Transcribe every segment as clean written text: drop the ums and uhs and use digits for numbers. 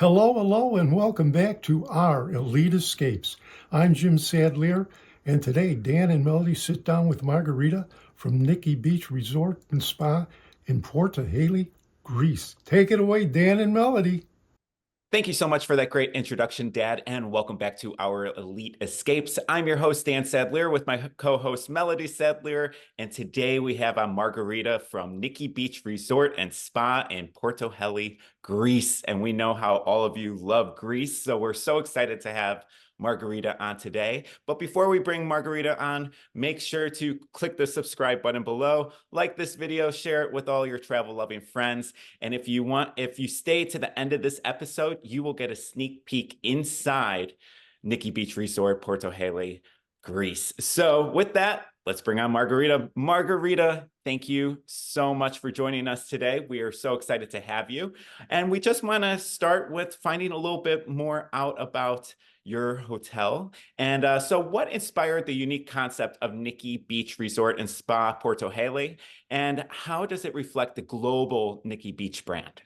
Hello, hello, and welcome back to our Elite Escapes. I'm Jim Sadlier, and today Dan and Melody sit down with Margarita from Nikki Beach Resort and Spa in Porto Heli, Greece. Take it away, Dan and Melody. Thank you so much for that great introduction, Dad, and welcome back to our Elite Escapes. I'm your host, Dan Sadlier, with my co-host, Melody Sadlier, and today we have on Margarita from Nikki Beach Resort and Spa in Porto Heli, Greece. And we know how all of you love Greece, so we're so excited to have Margarita on today. But before we bring Margarita on, make sure to click the subscribe button below, like this video, share it with all your travel-loving friends. And if you stay to the end of this episode, you will get a sneak peek inside Nikki Beach Resort, Porto Heli, Greece. So with that, let's bring on Margarita. Margarita, thank you so much for joining us today. We are so excited to have you. And we just want to start with finding a little bit more out about your hotel. And so what inspired the unique concept of Nikki Beach Resort and Spa Porto Heli? And how does it reflect the global Nikki Beach brand?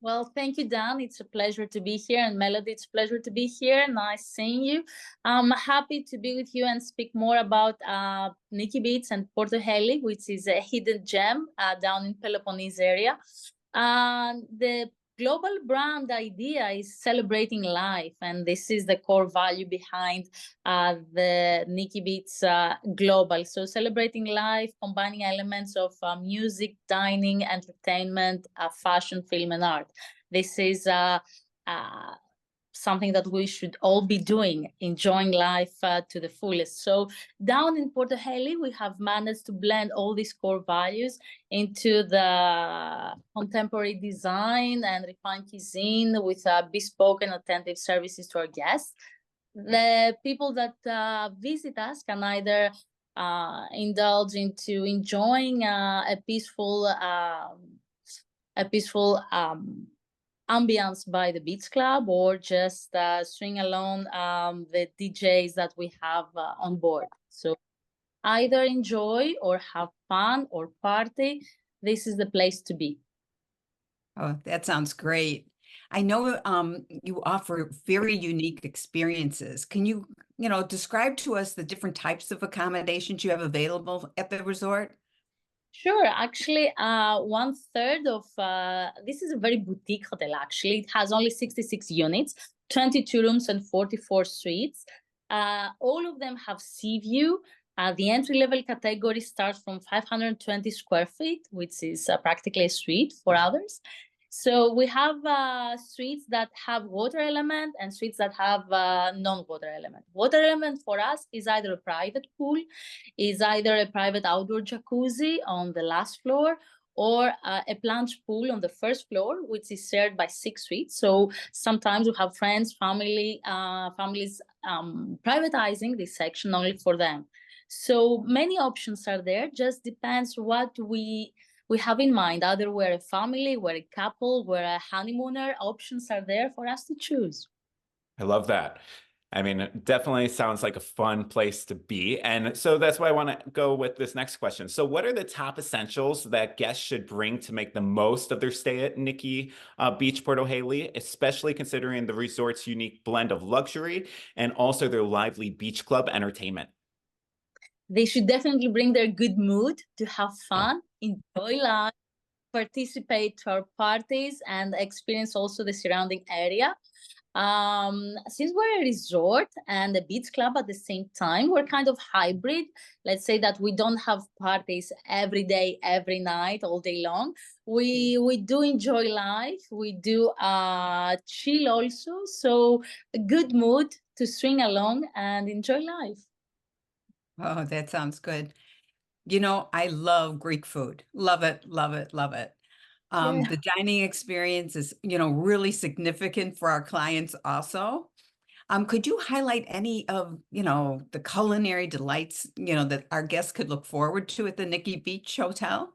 Well, thank you, Dan. It's a pleasure to be here. And Melody, it's a pleasure to be here. Nice seeing you. I'm happy to be with you and speak more about Nikki Beach and Porto Heli, which is a hidden gem down in Peloponnese area. The global brand idea is celebrating life, and this is the core value behind the Nikki Beach Global. So celebrating life, combining elements of music, dining, entertainment, fashion, film, and art. This is something that we should all be doing, enjoying life to the fullest. So down in Porto Heli, we have managed to blend all these core values into the contemporary design and refined cuisine with bespoke and attentive services to our guests. The people that visit us can either indulge into enjoying a peaceful ambience by the beach club, or just string along the DJs that we have on board. So either enjoy or have fun or party, this is the place to be. Oh, that sounds great. I know you offer very unique experiences. Can you describe to us the different types of accommodations you have available at the resort? Sure. Actually, 1/3 of this is a very boutique hotel. Actually, it has only 66 units, 22 rooms, and 44 suites. All of them have sea view. The entry-level category starts from 520 square feet, which is practically a suite for others. So we have suites that have water element and suites that have non-water element. Water element for us is either a private pool, is either a private outdoor jacuzzi on the last floor, or a plunge pool on the first floor, which is shared by 6 suites. So sometimes we have friends, families privatizing this section only for them. So many options are there. Just depends what we have in mind. Either we're a family, we're a couple, we're a honeymooner. Options are there for us to choose. I love that. I mean, it definitely sounds like a fun place to be. And so that's why I want to go with this next question. So what are the top essentials that guests should bring to make the most of their stay at Nikki Beach Porto Heli, especially considering the resort's unique blend of luxury and also their lively beach club entertainment? They should definitely bring their good mood to have fun, enjoy life, participate to our parties, and experience also the surrounding area. Since we're a resort and a beach club at the same time, we're kind of hybrid. Let's say that we don't have parties every day, every night, all day long. We do enjoy life. We do chill also. So a good mood to string along and enjoy life. Oh, that sounds good. I love Greek food. Love it, love it, love it. Yeah. The dining experience is, really significant for our clients also. Could you highlight any of, the culinary delights, that our guests could look forward to at the Nikki Beach Hotel?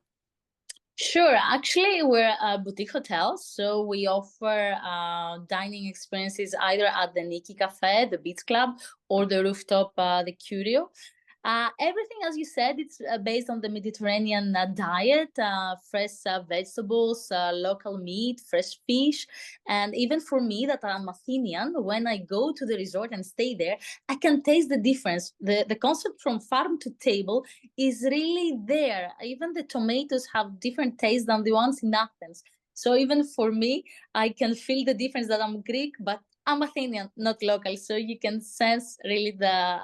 Sure. Actually, we're a boutique hotel, so we offer dining experiences either at the Nikki Cafe, the Beach Club, or the rooftop, the Curio. Everything, as you said, it's based on the Mediterranean diet, fresh vegetables, local meat, fresh fish. And even for me, that I'm Athenian, when I go to the resort and stay there, I can taste the difference. The concept from farm to table is really there. Even the tomatoes have different tastes than the ones in Athens. So even for me, I can feel the difference that I'm Greek, but I'm Athenian, not local. So you can sense really the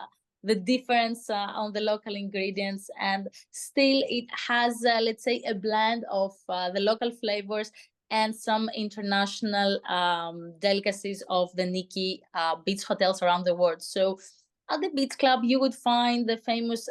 difference on the local ingredients, and still it has, let's say, a blend of the local flavors and some international delicacies of the Nikki beach hotels around the world. So at the beach club, you would find the famous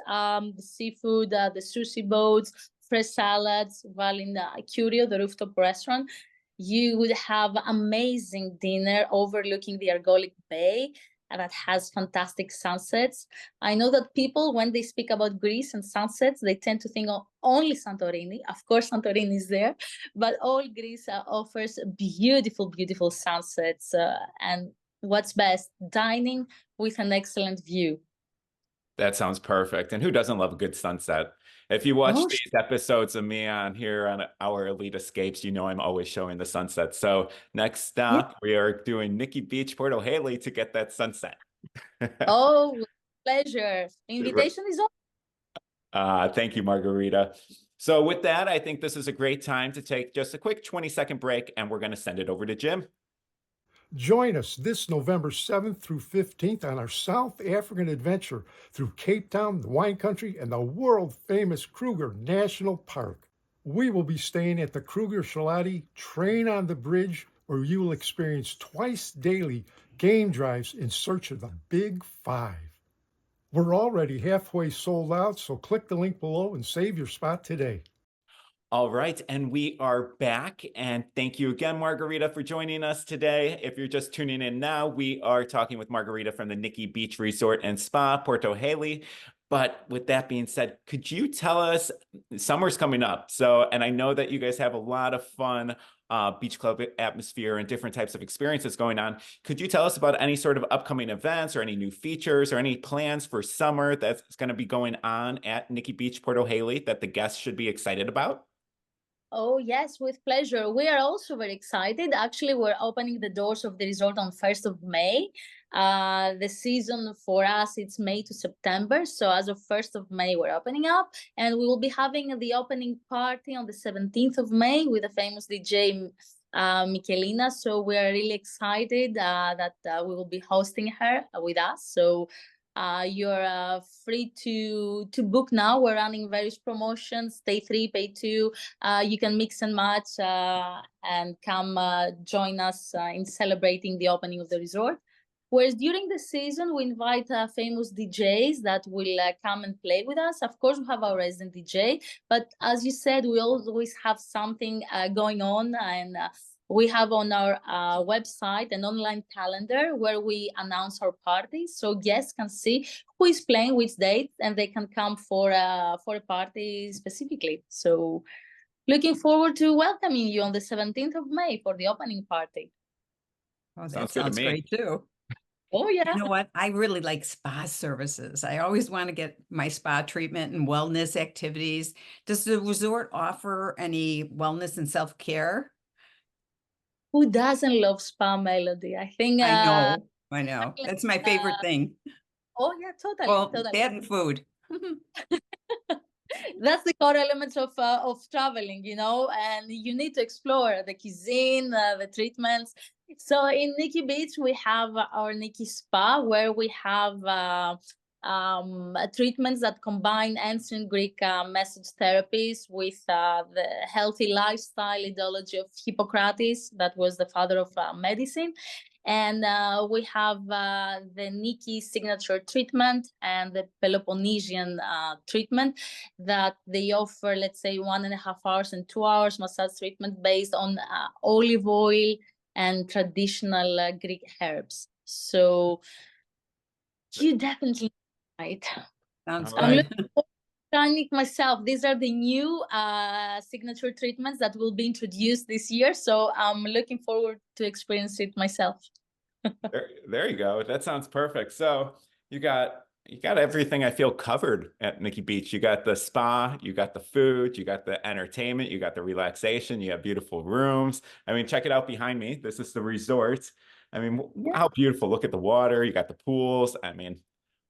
seafood, the sushi boats, fresh salads, while in the Curio, the rooftop restaurant, you would have amazing dinner overlooking the Argolic Bay that has fantastic sunsets. I know that people, when they speak about Greece and sunsets, they tend to think of only Santorini. Of course, Santorini is there, but all Greece offers beautiful, beautiful sunsets. And what's best, dining with an excellent view. That sounds perfect. And who doesn't love a good sunset? If you watch Oh, these episodes of me on here on our Elite Escapes, you know I'm always showing the sunset. So next stop, we are doing Nikki Beach Porto Heli to get that sunset. oh, with pleasure. Invitation is on. Thank you, Margarita. So with that, I think this is a great time to take just a quick 20-second break, and we're going to send it over to Jim. Join us this November 7th through 15th on our South African adventure through Cape Town, the wine country, and the world-famous Kruger National Park. We will be staying at the Kruger Shalati Train on the Bridge, where you will experience twice daily game drives in search of the Big Five. We're already halfway sold out, so click the link below and save your spot today. All right, and we are back, and thank you again, Margarita, for joining us today. If you're just tuning in now, we are talking with Margarita from the Nikki Beach Resort and Spa, Porto Heli. But with that being said, could you tell us, summer's coming up, and I know that you guys have a lot of fun beach club atmosphere and different types of experiences going on. Could you tell us about any sort of upcoming events or any new features or any plans for summer that's going to be going on at Nikki Beach Porto Heli that the guests should be excited about? Oh, yes, with pleasure. We are also very excited. Actually, we're opening the doors of the resort on 1st of May. The season for us, it's May to September. So as of 1st of May, we're opening up. And we will be having the opening party on the 17th of May with the famous DJ Michelina. So we are really excited that we will be hosting her with us. So you're free to book now. We're running various promotions, day 3, pay 2. You can mix and match and come join us in celebrating the opening of the resort. Whereas during the season, we invite famous DJs that will come and play with us. Of course, we have our resident DJ, but as you said, we always have something going on, and we have on our website an online calendar where we announce our parties, so guests can see who is playing which date, and they can come for a party specifically. So looking forward to welcoming you on the 17th of May for the opening party. Oh, that Sounds good to sounds me. great too. Oh, yeah. You know what? I really like spa services. I always want to get my spa treatment and wellness activities. Does the resort offer any wellness and self-care? Who doesn't love spa, Melody? I think I know. That's my favorite thing. Oh, yeah, totally. Well, totally. that and food. That's the core elements of traveling, and you need to explore the cuisine, the treatments. So in Nikki Beach, we have our Nikki Spa, where we have treatments that combine ancient Greek massage therapies with the healthy lifestyle ideology of Hippocrates, that was the father of medicine. And we have the Nikki signature treatment and the Peloponnesian treatment that they offer, let's say, 1.5 hours and 2 hours massage treatment based on olive oil and traditional Greek herbs. So you definitely right. Sounds All I'm right. looking forward to trying it myself. These are the new signature treatments that will be introduced this year. So I'm looking forward to experience it myself. There you go. That sounds perfect. So you got You got everything I feel covered at Nikki Beach. You got the spa, you got the food, you got the entertainment, you got the relaxation, you have beautiful rooms. I mean, check it out behind me. This is the resort. I mean, Yeah. how beautiful. Look at the water. You got the pools. I mean,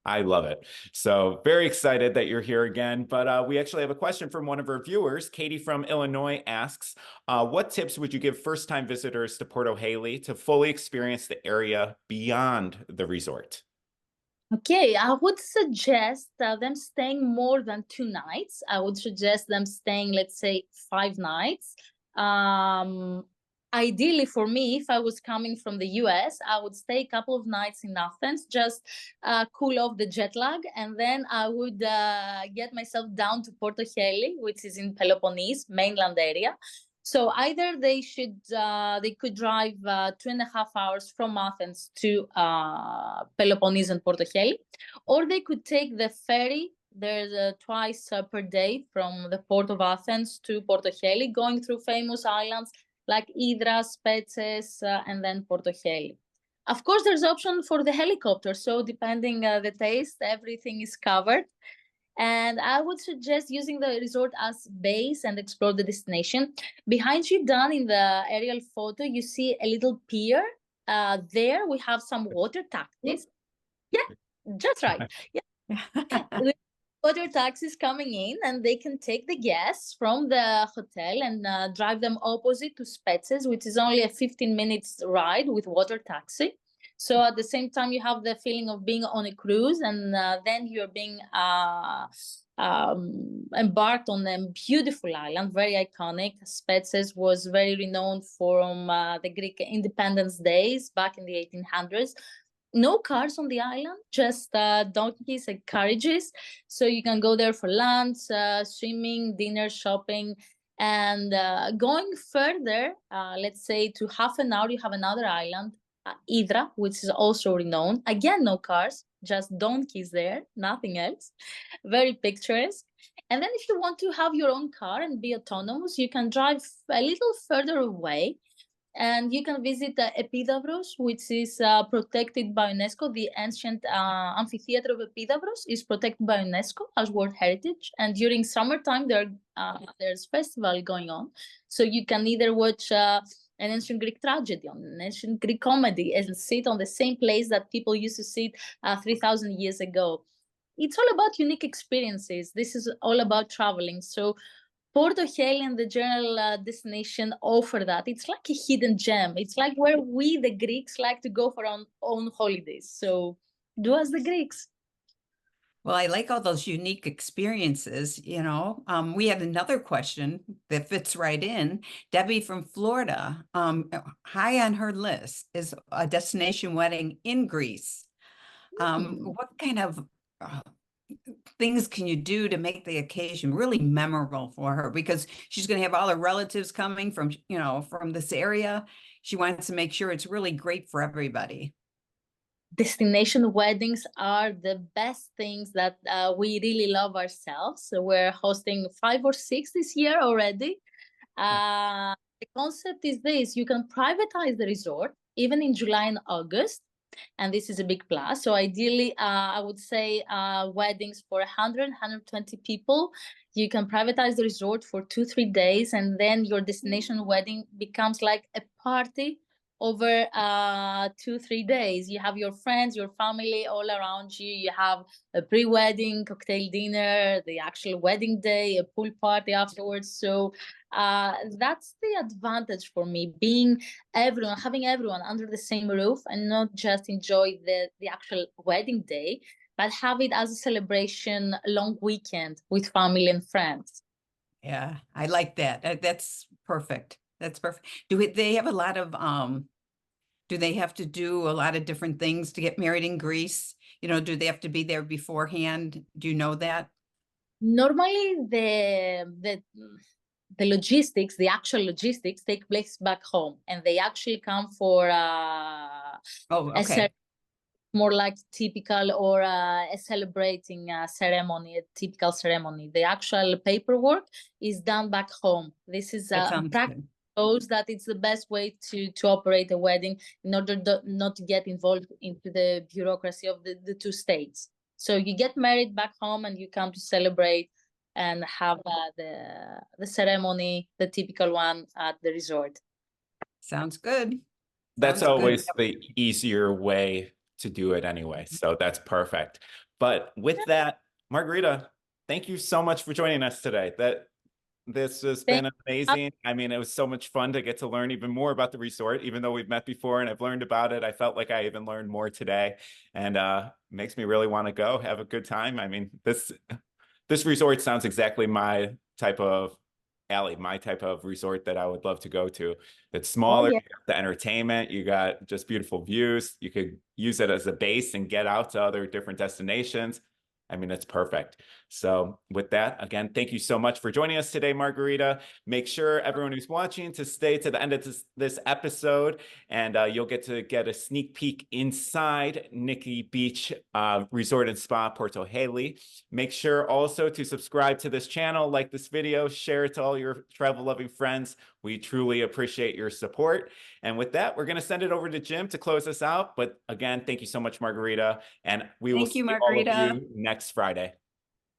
I love it. So very excited that you're here again. But we actually have a question from one of our viewers. Katie from Illinois asks, what tips would you give first-time visitors to Porto Heli to fully experience the area beyond the resort? Okay, I would suggest them staying more than 2 nights. I would suggest them staying, let's say, 5 nights. Ideally, for me, if I was coming from the US, I would stay a couple of nights in Athens, just cool off the jet lag, and then I would get myself down to Porto Heli, which is in Peloponnese, mainland area. So either they could drive 2.5 hours from Athens to Peloponnese and Porto Heli, or they could take the ferry. There's twice per day from the port of Athens to Porto Heli, going through famous islands like Hydra, Spetses, and then Porto Heli. Of course, there's option for the helicopter. So depending the taste, everything is covered. And I would suggest using the resort as base and explore the destination. Behind you, down in the aerial photo, you see a little pier. There we have some water taxis. Yeah, just right. Yeah. Water taxis coming in, and they can take the guests from the hotel and drive them opposite to Spetses, which is only a 15 minutes ride with water taxi. So at the same time, you have the feeling of being on a cruise, and then you're being embarked on a beautiful island, very iconic. Spetses was very renowned from the Greek independence days back in the 1800s. No cars on the island, just donkeys and carriages. So you can go there for lunch, swimming, dinner, shopping. And going further, let's say to half an hour, you have another island, Hydra, which is also renowned. Again, no cars, just donkeys there, nothing else. Very picturesque. And then if you want to have your own car and be autonomous, you can drive a little further away, and you can visit the Epidavros, which is protected by UNESCO. The ancient amphitheater of Epidavros is protected by UNESCO as World Heritage. And during summertime, there's festival going on. So you can either watch an ancient Greek tragedy, on an ancient Greek comedy, and sit on the same place that people used to sit 3,000 years ago. It's all about unique experiences. This is all about traveling. So Porto Heli and the general destination offer that. It's like a hidden gem. It's like where we, the Greeks, like to go for our own holidays. So do as the Greeks. Well, I like all those unique experiences, you know. We had another question that fits right in. Debbie from Florida, high on her list is a destination wedding in Greece. What kind of things can you do to make the occasion really memorable for her? Because she's going to have all her relatives coming from, you know, from this area. She wants to make sure it's really great for everybody. Destination weddings are the best things that we really love ourselves. So we're hosting 5 or 6 this year already. The concept is this: you can privatize the resort even in July and August, and this is a big plus. So ideally, I would say weddings for 120 people. You can privatize the resort for 2-3 days, and then your destination wedding becomes like a party over 2-3 days. You have your friends, your family all around you. You have a pre-wedding cocktail dinner, the actual wedding day, a pool party afterwards. So that's the advantage for me, having everyone under the same roof, and not just enjoy the actual wedding day, but have it as a celebration, long weekend with family and friends. Yeah, I like that. That's perfect. That's perfect. They have a lot of do they have to do a lot of different things to get married in Greece? You know, do they have to be there beforehand? Do you know that? Normally, the logistics, the actual logistics, take place back home, and they actually come for more like typical or a celebrating ceremony, a typical ceremony. The actual paperwork is done back home. This is practice shows that it's the best way to operate a wedding in order not to get involved into the bureaucracy of the 2 states. So you get married back home and you come to celebrate and have the ceremony, the typical one at the resort. Sounds good. That's Sounds good. always the easier way to do it anyway. So that's perfect. But with that, Margarita, thank you so much for joining us today. This has been amazing. I mean, it was so much fun to get to learn even more about the resort. Even though we've met before and I've learned about it, I felt like I even learned more today, and makes me really want to go have a good time. I mean, this resort sounds exactly my type of alley, my type of resort that I would love to go to. It's smaller, yeah. you got the entertainment, you got just beautiful views. You could use it as a base and get out to other different destinations. I mean, it's perfect. So with that, again, thank you so much for joining us today, Margarita. Make sure everyone who's watching to stay to the end of this episode, and you'll get a sneak peek inside Nikki Beach Resort and Spa Porto Heli. Make sure also to subscribe to this channel, like this video, share it to all your travel-loving friends. We truly appreciate your support. And with that, we're going to send it over to Jim to close us out. But again, thank you so much, Margarita. And we will see all of you next Friday.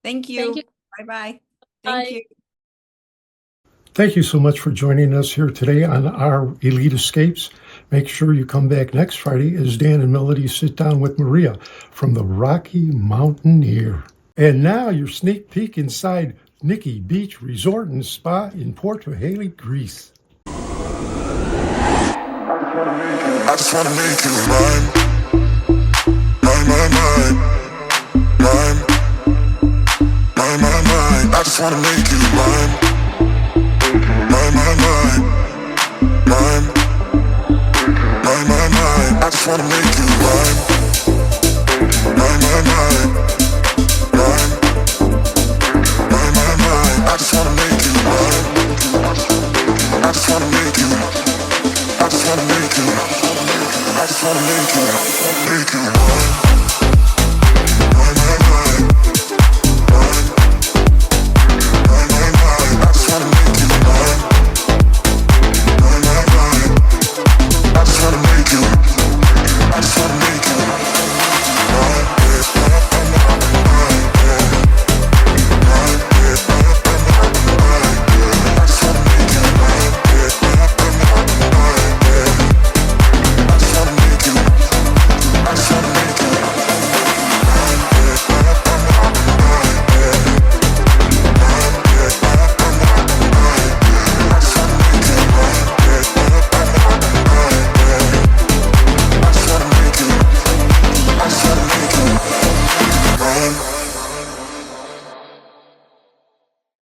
Thank you. Thank you. Bye-bye. Bye. Thank you. Thank you so much for joining us here today on our Elite Escapes. Make sure you come back next Friday as Dan and Melody sit down with Maria from the Rocky Mountaineer. And now your sneak peek inside Nikki Beach Resort and Spa in Porto Heli, Greece. I just wanna make you mine. Mine, mine, mine. Mine. Mine, mine, mine. I just wanna make you mine. Mine, mine, mine. Mine. Mine, mine, mine. I just wanna make you mine. Mine, mine, mine. Mine. Mine, mine, mine. I just wanna make you mine. I just wanna make you. I just wanna make you. I just wanna make you mine.